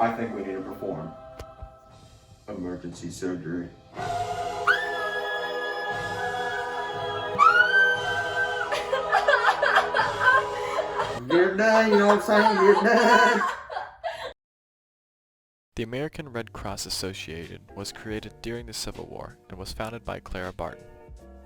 I think we need to perform emergency surgery. You're done, you know what I'm saying? You're done. The American Red Cross Association was created during the Civil War and was founded by Clara Barton.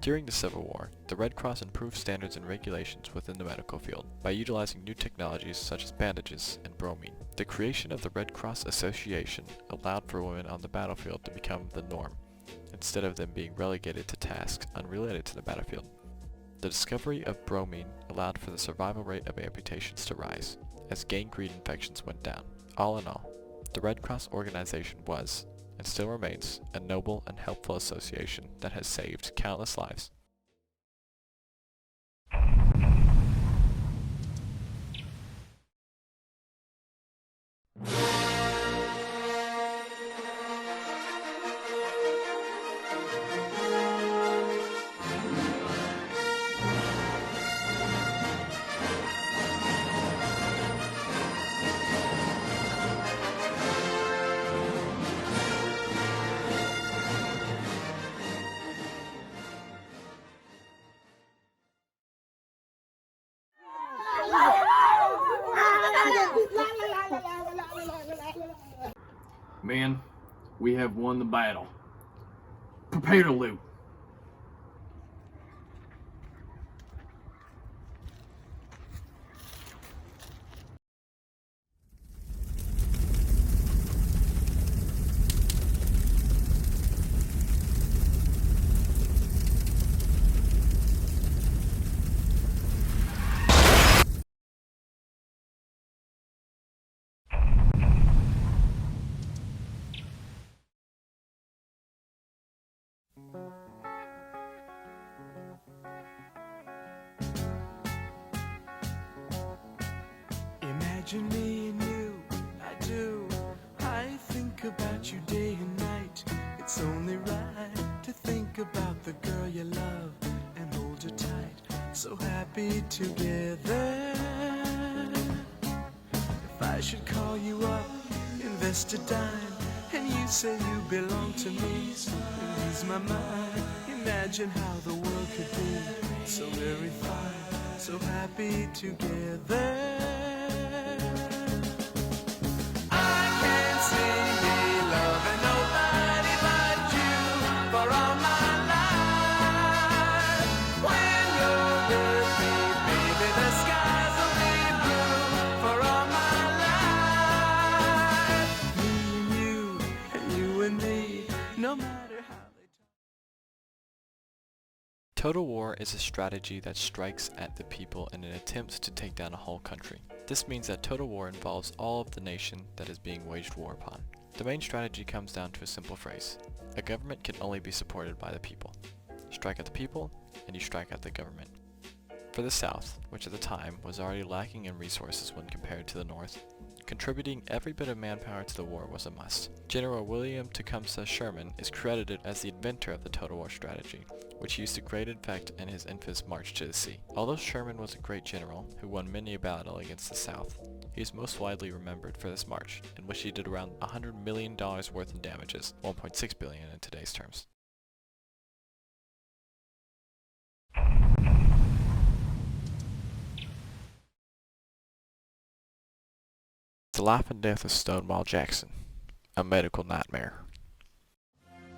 During the Civil War, the Red Cross improved standards and regulations within the medical field by utilizing new technologies such as bandages and bromine. The creation of the Red Cross Association allowed for women on the battlefield to become the norm, instead of them being relegated to tasks unrelated to the battlefield. The discovery of bromine allowed for the survival rate of amputations to rise, as gangrene infections went down. All in all, the Red Cross organization was, and still remains, a noble and helpful association that has saved countless lives. Men, we have won the battle. Prepare to loot. Imagine me and you, I do. I think about you day and night. It's only right to think about the girl you love and hold her tight. So happy together. If I should call you up, invest a dime, and you say you belong to me, and ease my mind. Imagine how the world could be so very fine, so happy together. No matter how they Total war is a strategy that strikes at the people in an attempt to take down a whole country. This means that total war involves all of the nation that is being waged war upon. The main strategy comes down to a simple phrase: a government can only be supported by the people. Strike at the people, and you strike at the government. For the South, which at the time was already lacking in resources when compared to the North, contributing every bit of manpower to the war was a must. General William Tecumseh Sherman is credited as the inventor of the total war strategy, which used to great effect in his infamous March to the Sea. Although Sherman was a great general who won many a battle against the South, he is most widely remembered for this march, in which he did around $100 million worth in damages, $1.6 billion in today's terms. The life and death of Stonewall Jackson, a medical nightmare.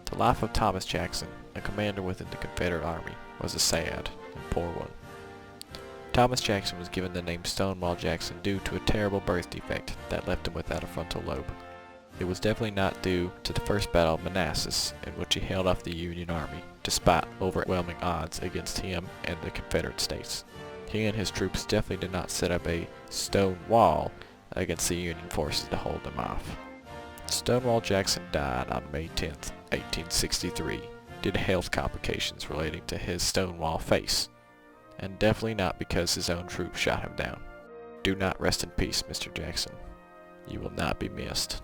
The life of Thomas Jackson, a commander within the Confederate Army, was a sad and poor one. Thomas Jackson was given the name Stonewall Jackson due to a terrible birth defect that left him without a frontal lobe. It was definitely not due to the First Battle of Manassas, in which he held off the Union Army, despite overwhelming odds against him and the Confederate States. He and his troops definitely did not set up a stone wall against the Union forces to hold them off. Stonewall Jackson died on May 10, 1863, due to health complications relating to his Stonewall face, and definitely not because his own troops shot him down. Do not rest in peace, Mr. Jackson. You will not be missed.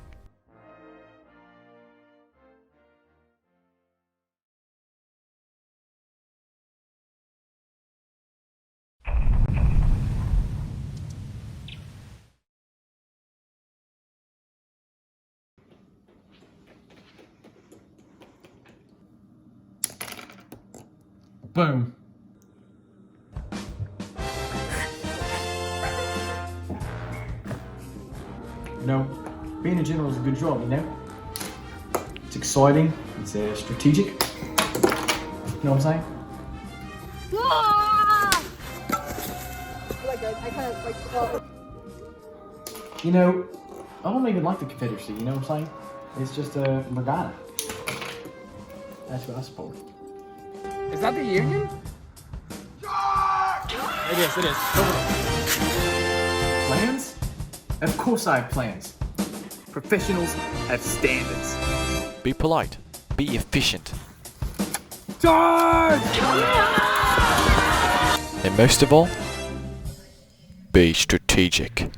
Boom. You know, being a general is a good job, you know? It's exciting, it's strategic. You know what I'm saying? You know, I don't even like the Confederacy, you know what I'm saying? It's just a regatta. That's what I support. Is that the Union? It is, it is. Plans? Of course I have plans. Professionals have standards. Be polite. Be efficient. Charge! And most of all, be strategic.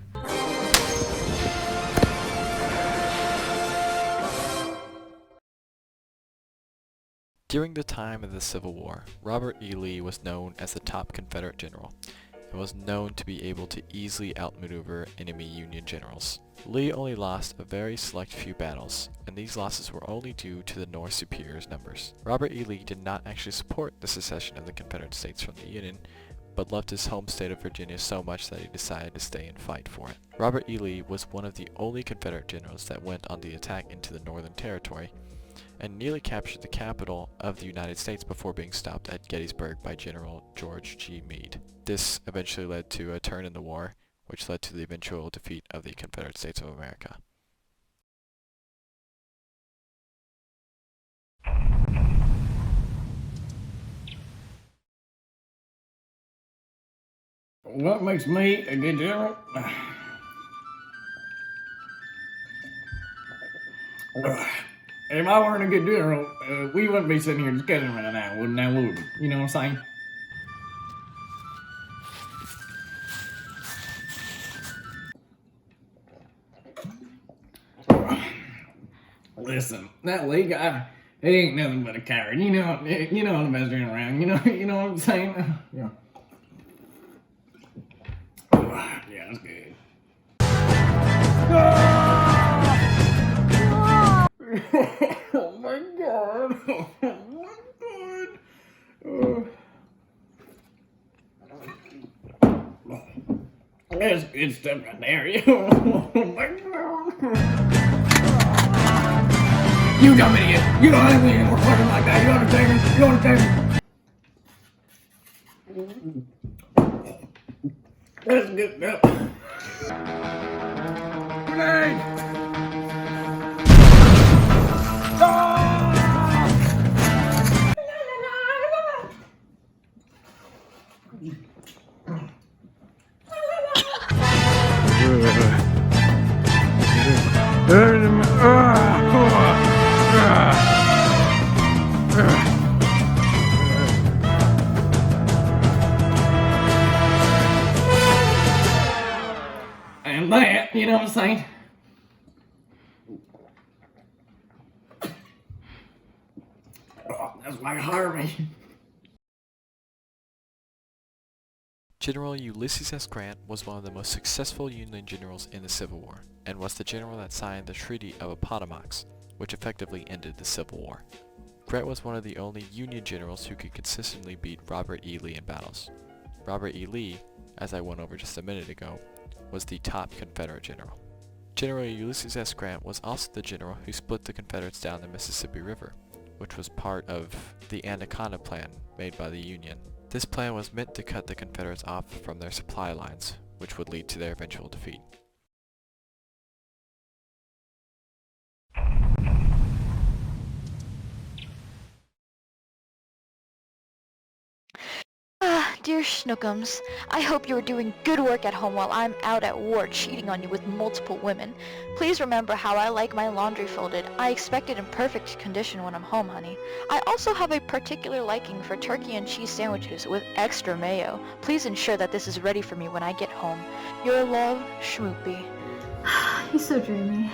During the time of the Civil War, Robert E. Lee was known as the top Confederate general, and was known to be able to easily outmaneuver enemy Union generals. Lee only lost a very select few battles, and these losses were only due to the North's superior numbers. Robert E. Lee did not actually support the secession of the Confederate States from the Union, but loved his home state of Virginia so much that he decided to stay and fight for it. Robert E. Lee was one of the only Confederate generals that went on the attack into the Northern Territory, and nearly captured the capital of the United States before being stopped at Gettysburg by General George G. Meade. This eventually led to a turn in the war, which led to the eventual defeat of the Confederate States of America. What makes me a good general? If I weren't a good general, we wouldn't be sitting here discussing right now, would we? You know what I'm saying? Listen, that Lee guy, he ain't nothing but a coward. You know the best general around. You know what I'm saying? Yeah. Yeah, that's good. Oh my god! Oh my god! That's good stuff right there. Oh my god! You dumb idiot! You don't have any more fucking like that. You understand me? You understand me? That's good stuff. Grenade! And that, you know what I'm saying? Oh, that's like Harvey. General Ulysses S. Grant was one of the most successful Union generals in the Civil War, and was the general that signed the Treaty of Appomattox, which effectively ended the Civil War. Grant was one of the only Union generals who could consistently beat Robert E. Lee in battles. Robert E. Lee, as I went over just a minute ago, was the top Confederate general. General Ulysses S. Grant was also the general who split the Confederates down the Mississippi River, which was part of the Anaconda Plan made by the Union. This plan was meant to cut the Confederates off from their supply lines, which would lead to their eventual defeat. Dear Schnookums, I hope you are doing good work at home while I'm out at war cheating on you with multiple women. Please remember how I like my laundry folded. I expect it in perfect condition when I'm home, honey. I also have a particular liking for turkey and cheese sandwiches with extra mayo. Please ensure that this is ready for me when I get home. Your love, Schmoopy. He's so dreamy.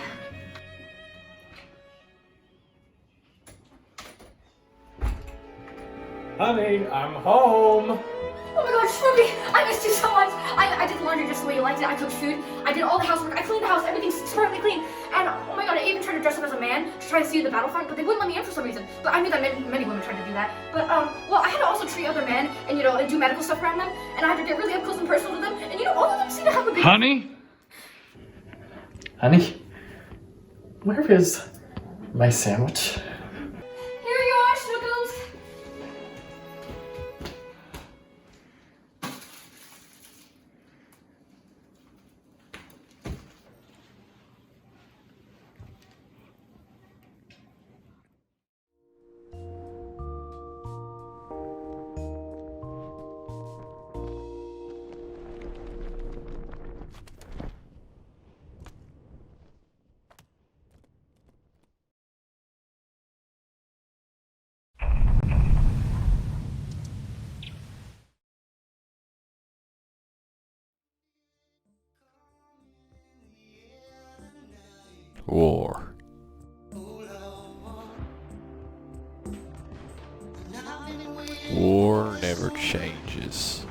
Honey, I'm home. Oh my god, Schmoopy! I missed you so much! I did laundry just the way you liked it. I cooked food. I did all the housework. I cleaned the house. Everything's perfectly clean. And oh my god, I even tried tried to dress up as a man to try to see you in the battlefront, but they wouldn't let me in for some reason. But I knew that many women tried to do that. But, well, I had to also treat other men and, and do medical stuff around them, and I had to get really up close and personal to them, and, all of them seem to have a big... Honey? Honey? Where is my sandwich? Here you are, Snookums. War. War never changes.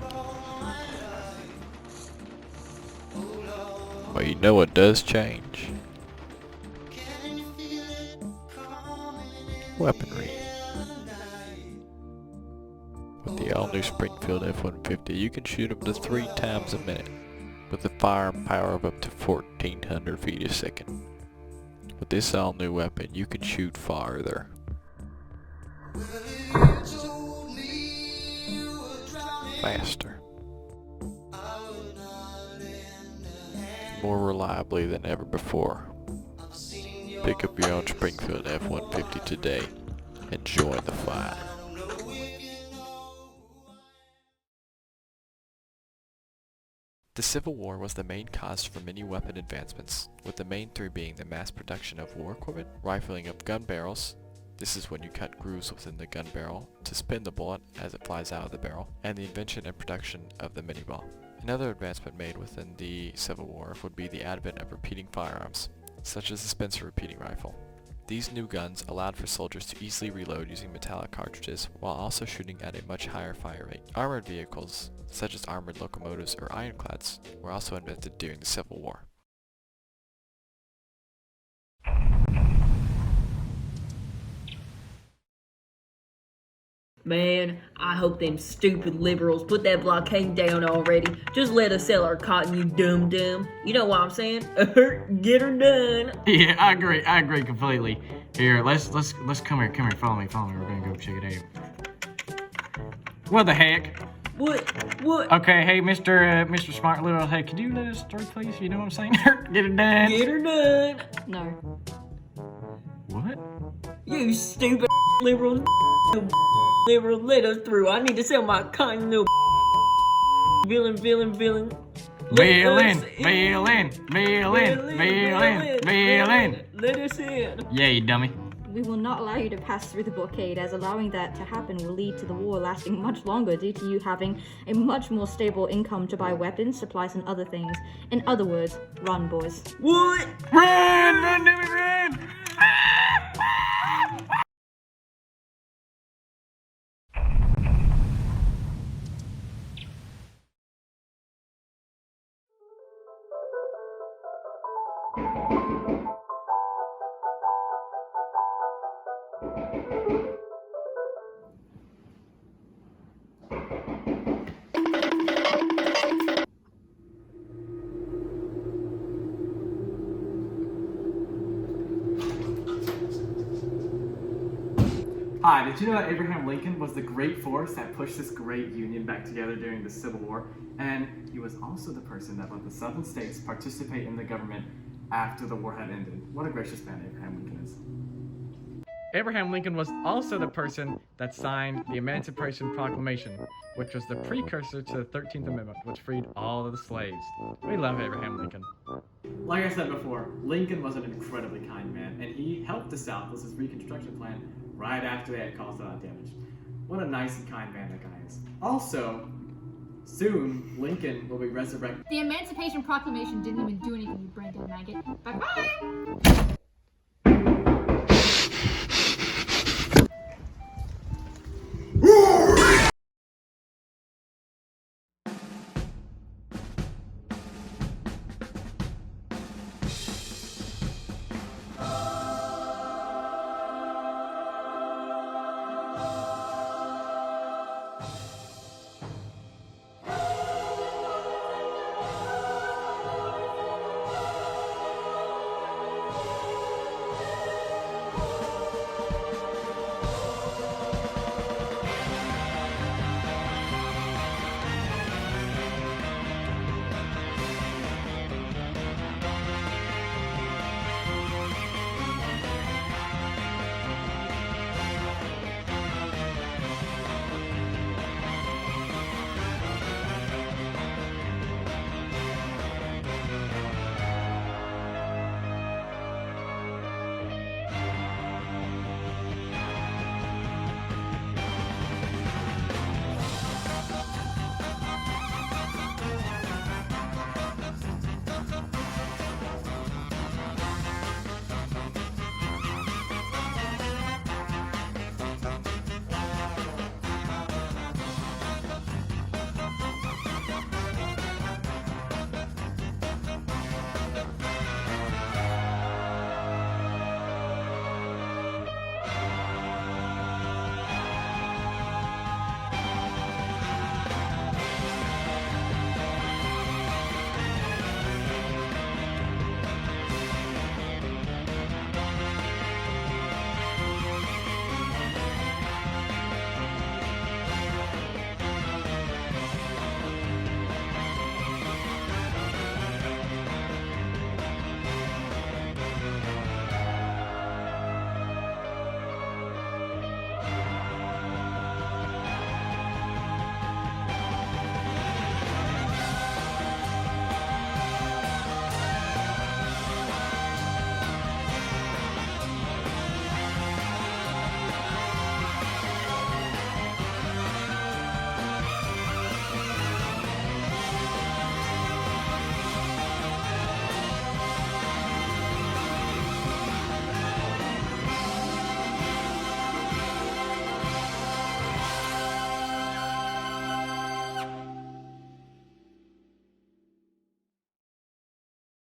But you know what does change? Weaponry. With the all-new Springfield F-150, you can shoot up to 3 times a minute, with a firing power of up to 1,400 feet a second. With this all-new weapon, you can shoot farther. Faster. More reliably than ever before. Pick up your own Springfield F-150 today and join the fight. The Civil War was the main cause for many weapon advancements, with the main 3 being the mass production of war equipment, rifling of gun barrels, this is when you cut grooves within the gun barrel to spin the bullet as it flies out of the barrel, and the invention and production of the mini-ball. Another advancement made within the Civil War would be the advent of repeating firearms, such as the Spencer repeating rifle. These new guns allowed for soldiers to easily reload using metallic cartridges while also shooting at a much higher fire rate. Armored vehicles, such as armored locomotives or ironclads, were also invented during the Civil War. Man, I hope them stupid liberals put that blockade down already. Just let us sell our cotton, you dum-dum. You know what I'm saying? Get her done. Yeah, I agree completely. Here, let's come here, follow me. We're gonna go check it out. What the heck? What? Okay, hey, Mr. Smart Little, hey, could you let us through, please? You know what I'm saying? Get her done. Get her done. No. What? You stupid liberals. Liberal, let us through. I need to sell my cotton, little villain. Let us in. Yeah, you dummy. We will not allow you to pass through the blockade, as allowing that to happen will lead to the war lasting much longer due to you having a much more stable income to buy weapons, supplies, and other things. In other words, run, boys. What? Run, dummy, run! Hi, did you know that Abraham Lincoln was the great force that pushed this great union back together during the Civil War? And he was also the person that let the southern states participate in the government after the war had ended. What a gracious man Abraham Lincoln is. Abraham Lincoln was also the person that signed the Emancipation Proclamation, which was the precursor to the 13th Amendment, which freed all of the slaves. We love Abraham Lincoln. Like I said before, Lincoln was an incredibly kind man, and he helped the South with his Reconstruction plan right after they had caused a lot of damage. What a nice and kind man that guy is. Also, soon, Lincoln will be resurrected. The Emancipation Proclamation didn't even do anything, you brain dead maggot. Bye-bye!